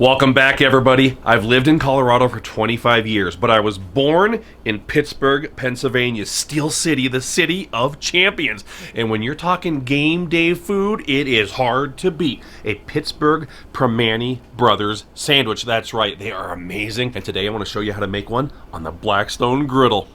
Welcome back, everybody. I've lived in Colorado for 25 years, but I was born in Pittsburgh, Pennsylvania, Steel City, the city of champions. And when you're talking game day food, it is hard to beat a Pittsburgh Primanti Brothers Sandwich. That's right, they are amazing. And today I want to show you how to make one on the Blackstone Griddle.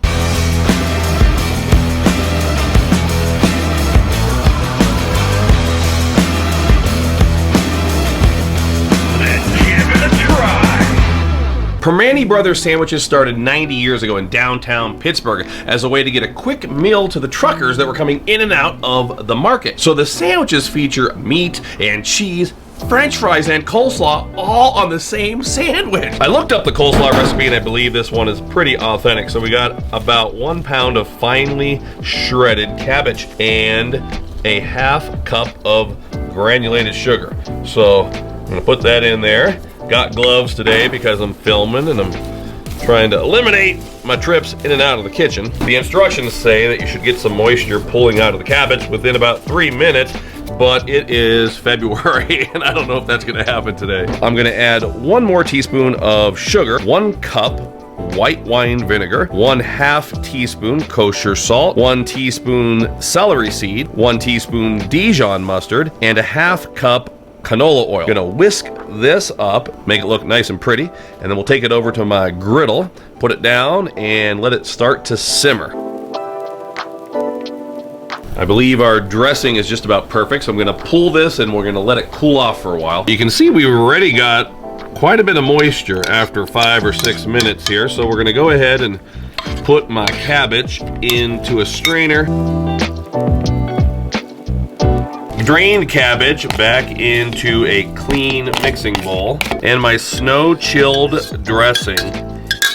Primanti Brothers Sandwiches started 90 years ago in downtown Pittsburgh as a way to get a quick meal to the truckers that were coming in and out of the market. So the sandwiches feature meat and cheese, French fries, and coleslaw all on the same sandwich. I looked up the coleslaw recipe and I believe this one is pretty authentic. So we got about 1 pound of finely shredded cabbage and a ½ cup of granulated sugar. So I'm gonna put that in there. Got gloves today because I'm filming and I'm trying to eliminate my trips in and out of the kitchen. The instructions say that you should get some moisture pulling out of the cabbage within about 3 minutes, but it is February and I don't know if that's gonna happen today. I'm gonna add 1 more teaspoon of sugar, 1 cup white wine vinegar, 1/2 teaspoon kosher salt, 1 teaspoon celery seed, 1 teaspoon Dijon mustard, and a ½ cup canola oil. Gonna whisk this up, make it look nice and pretty, and then we'll take it over to my griddle, put it down, and let it start to simmer. I believe our dressing is just about perfect, so I'm gonna pull this and we're gonna let it cool off for a while. You can see we've already got quite a bit of moisture after 5 or 6 minutes here, so we're gonna go ahead and put my cabbage into a strainer. Drained cabbage back into a clean mixing bowl, and my snow-chilled dressing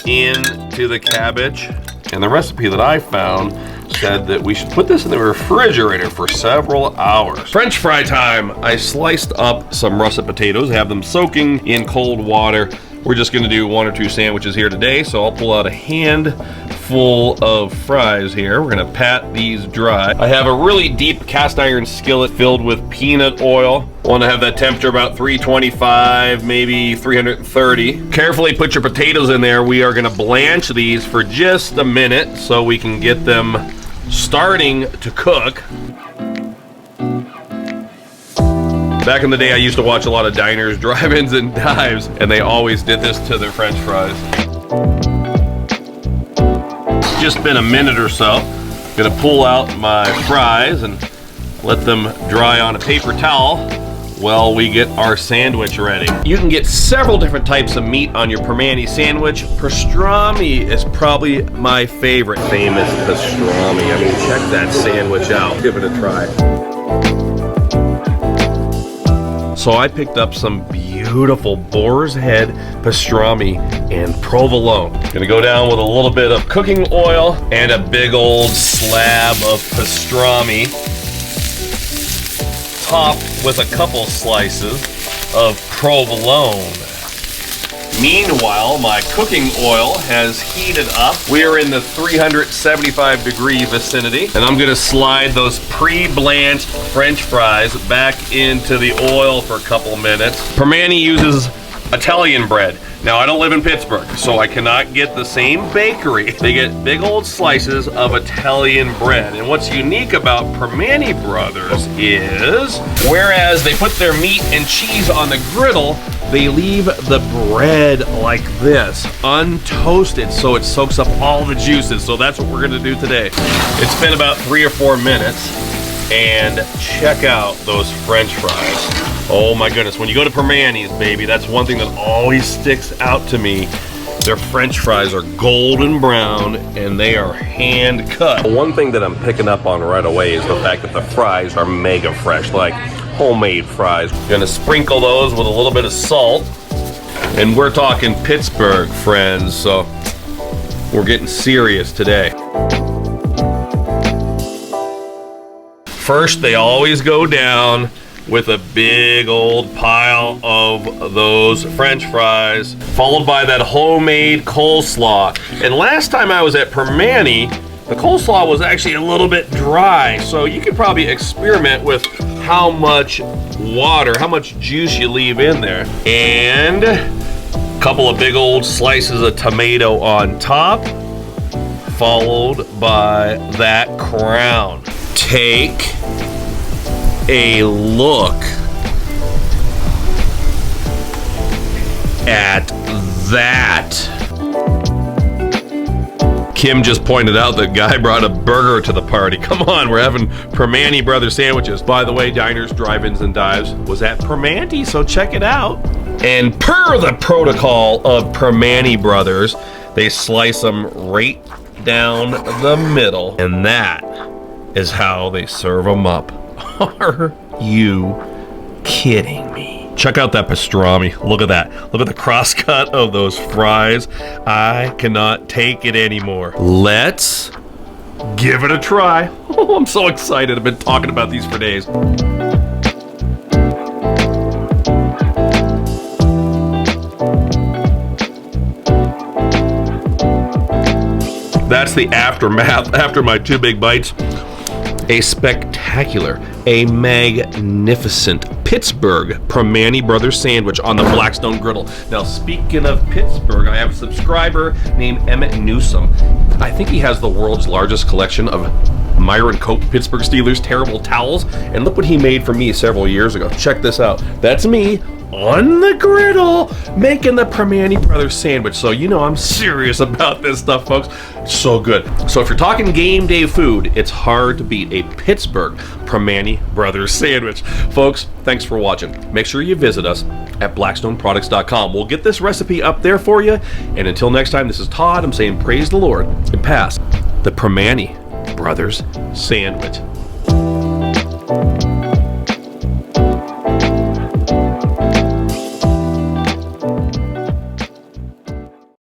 into the cabbage. And the recipe that I found said that we should put this in the refrigerator for several hours. French fry time. I sliced up some russet potatoes, have them soaking in cold water. We're just gonna do 1 or 2 sandwiches here today, so I'll pull out a handful of fries here. We're gonna pat these dry. I have a really deep cast iron skillet filled with peanut oil. Want to have that temperature about 325, maybe 330. Carefully put your potatoes in there. We are gonna blanch these for just a minute so we can get them starting to cook. Back in the day, I used to watch a lot of diners, drive-ins, and dives, and they always did this to their French fries. It's just been a minute or so. Gonna pull out my fries and let them dry on a paper towel while we get our sandwich ready. You can get several different types of meat on your Primanti sandwich. Pastrami is probably my favorite. Famous pastrami. I mean, check that sandwich out. Give it a try. So I picked up some beautiful boar's head pastrami and provolone. Gonna go down with a little bit of cooking oil and a big old slab of pastrami, topped with a couple slices of provolone. Meanwhile, my cooking oil has heated up. We are in the 375-degree vicinity, and I'm gonna slide those pre-blanched French fries back into the oil for a couple minutes. Primanti uses Italian bread. Now, I don't live in Pittsburgh, so I cannot get the same bakery. They get big old slices of Italian bread. And what's unique about Primanti Brothers is, whereas they put their meat and cheese on the griddle, they leave the bread like this, untoasted, so it soaks up all the juices. So that's what we're gonna do today. It's been about 3 or 4 minutes, and check out those French fries. Oh my goodness, when you go to Primanti's, baby, that's one thing that always sticks out to me. Their French fries are golden brown and they are hand cut. One thing that I'm picking up on right away is the fact that the fries are mega fresh, like homemade fries. Gonna sprinkle those with a little bit of salt. And we're talking Pittsburgh, friends, so we're getting serious today. First, they always go down with a big old pile of those French fries, followed by that homemade coleslaw. And last time I was at Primanti, the coleslaw was actually a little bit dry, so you could probably experiment with how much water, how much juice you leave in there. And a couple of big old slices of tomato on top, followed by that crown. Take a look at that. Kim just pointed out that guy brought a burger to the party. Come on, we're having Primanti Brothers Sandwiches. By the way, diners, drive-ins, and dives was at Primanti, so check it out. And per the protocol of Primanti Brothers, they slice them right down the middle. And that is how they serve them up. Are you kidding me? Check out that pastrami. Look at that. Look at the cross cut of those fries. I cannot take it anymore. Let's give it a try. Oh, I'm so excited. I've been talking about these for days. That's the aftermath after my 2 big bites. A spectacular, a magnificent Pittsburgh Primanti Brothers Sandwich on the Blackstone Griddle. Now, speaking of Pittsburgh, I have a subscriber named Emmett Newsom. I think he has the world's largest collection of Myron Cope Pittsburgh Steelers terrible towels, and look what he made for me several years ago. Check this out. That's me on the griddle making the Primanti Brothers Sandwich. So you know I'm serious about this stuff, folks. So good. So if you're talking game day food, it's hard to beat a Pittsburgh Primanti Brothers Sandwich. Folks, thanks for watching. Make sure you visit us at blackstoneproducts.com. We'll get this recipe up there for you. And until next time, this is Todd. I'm saying praise the Lord and pass the Primanti Brothers Sandwich.